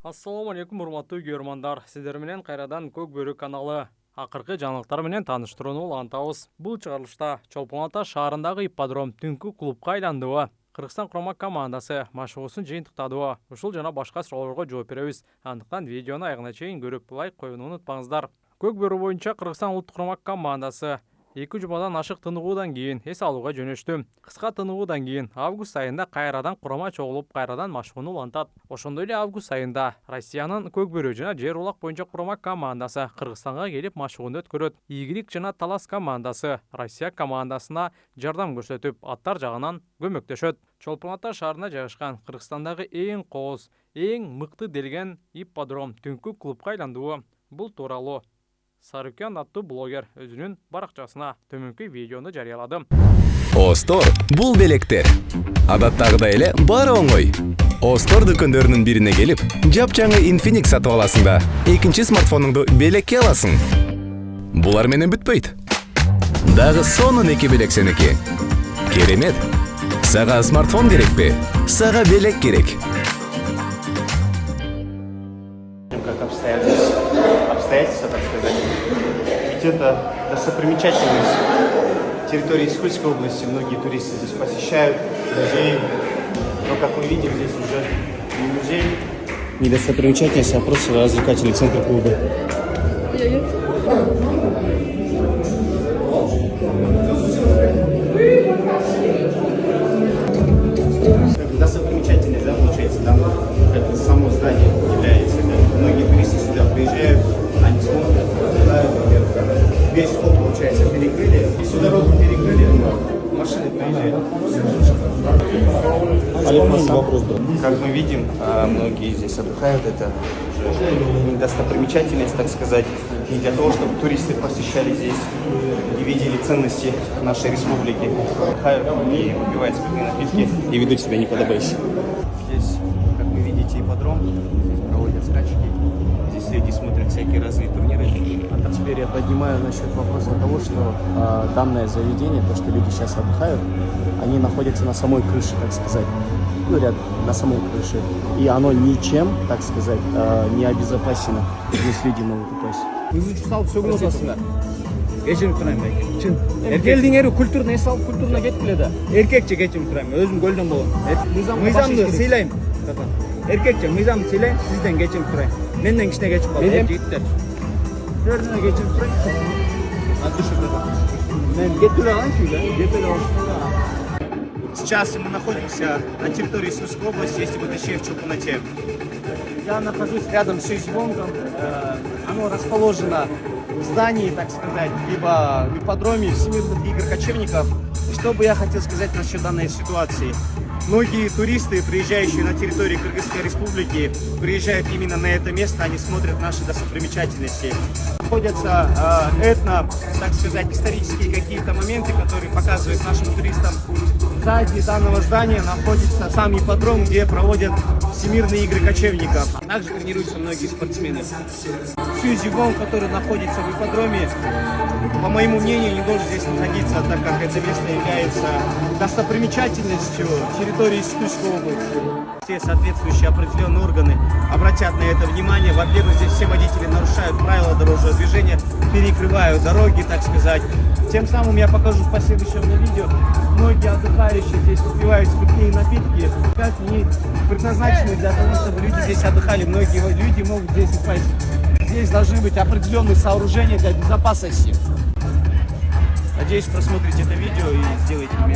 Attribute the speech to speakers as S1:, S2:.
S1: Ассаламу алейкум, урматтуу көрөрмандар. Сиздер менен кайрадан Көк Бөрү каналы акыркы жаңылыктар менен тааныштырууну улантабыз. Бул чыгарылышта Чолпон Ата шаарындагы ипподром түнкү клубка айландыбы, Кыргызстан курама командасы машыгуусун жыйынтыктадыбы, ушул жана башка суроолорго жооп беребиз. Андыктан видеону аягына чейин көрүп, лайк коюуну унутпаңыздар. Көк Бөрү боюнча Кыргызстан улуттук курама командасы 2 жумадан ашык тыныгуудан кийин эс алууга жөнөштү. Кыска тыныгуудан кийин август айында кайрадан курама чогулуп, кайрадан машыгууну улантат. Ошондой эле август айында Россиянын Көк Бөрү жана Жер улак боюнча курама командасы Кыргызстанга келип машыгууну өткөрөт. Ийгилик жана талас командасы Россия командасына жардам көрсөтүп, аттар жагынан көмөктөшөт. Чолпон Ата шаарына жайгашкан Кыргызстандагы эң кооз, эң мыкты делген ипподром түнкү клубка айландыбы. Бул тууралуу Сарыкян аттуу блогер өзүнүн баракчасына төмөнкү видеону жарыялады.
S2: Остор бул белектер. Адаттагыдай эле баары оңой. Остор дүкөндөрүнүн бирине келип, жапжаңы Infinix сатып аласың да, экинчи смартфонуңду белекке аласың. Булар менен бүтпөйт. Дагы сонун 2 белек сеники. Керемет. Сага смартфон керекпи? Сага белек керек.
S3: Как обстоятельства, так сказать. Ведь это достопримечательность территории Искульской области. Многие туристы здесь посещают, музей. Но, как мы видим, здесь уже не музей, не достопримечательность, а просто развлекательный центр клуба. Достопримечательность, да, получается, там это само здание является. Многие туристы сюда приезжают, они смотрят, знают, весь ход, получается, перекрыли. И всю дорогу перекрыли, машины приезжают. Вопрос, как мы видим, многие здесь отдыхают, это уже достопримечательность, так сказать, не для того, чтобы туристы посещали здесь и видели ценности нашей республики. Отдыхают и выпивают спиртные напитки и ведут себя неподобающе. Здесь, как вы видите, ипподром, здесь проводят скачки, здесь люди смотрят всякие разные турниры.
S4: А теперь я поднимаю насчет вопроса того, что данное заведение, то, что люди сейчас отдыхают, они находятся на самой крыше, так сказать, ну, рядом, на самой крыше. И оно ничем, так сказать, не обезопасено. Здесь люди могут упасть.
S5: Кечирим сурайм байке. Чын. Эркелдиңери культурный эс алып культурна кетип эле да. Эркекче кечирим сурайм. Өзүм көлдөн болгом. Мыйзамды сыйлайм. Эркекче мыйзамды сыйлайм, сизден кечирим сурайм. Менден кичине кечип калды жигиттер. Силерден кечирим сурайм. От души да. Мен кетип эле калайынчы да. Кетип эле калдым.
S3: Сейчас мы находимся на территории Искульской области, если бы точнее в Чолпон-Ате.
S4: Я нахожусь рядом с Усть-Вонгом. Оно расположено в здании, так сказать, либо в ипподроме Всемирных игр кочевников.
S3: Что бы я хотел сказать насчет данной ситуации? Многие туристы, приезжающие на территорию Кыргызской республики, приезжают именно на это место, они смотрят наши достопримечательности. Находятся так сказать, исторические какие-то моменты, которые показывают нашим туристам. Сзади данного здания находится сам ипподром, где проводят Всемирные игры кочевников. Также тренируются многие спортсмены. Сюзигон, который находится в ипподроме, по моему мнению, не должен здесь находиться, так как это место является достопримечательностью территории Искульской области. Все соответствующие определенные органы обратят на это внимание. Во-первых, здесь все водители нарушают правила дорожного движения, перекрывают дороги, так сказать. Тем самым я покажу в последующем видео. Многие отдыхающие здесь выпивают спиртные напитки. Как они предназначены для того, чтобы люди здесь отдыхали. Многие люди могут здесь упасть. Здесь должны быть определенные сооружения для безопасности. Надеюсь, просмотрите это видео и сделайте мне.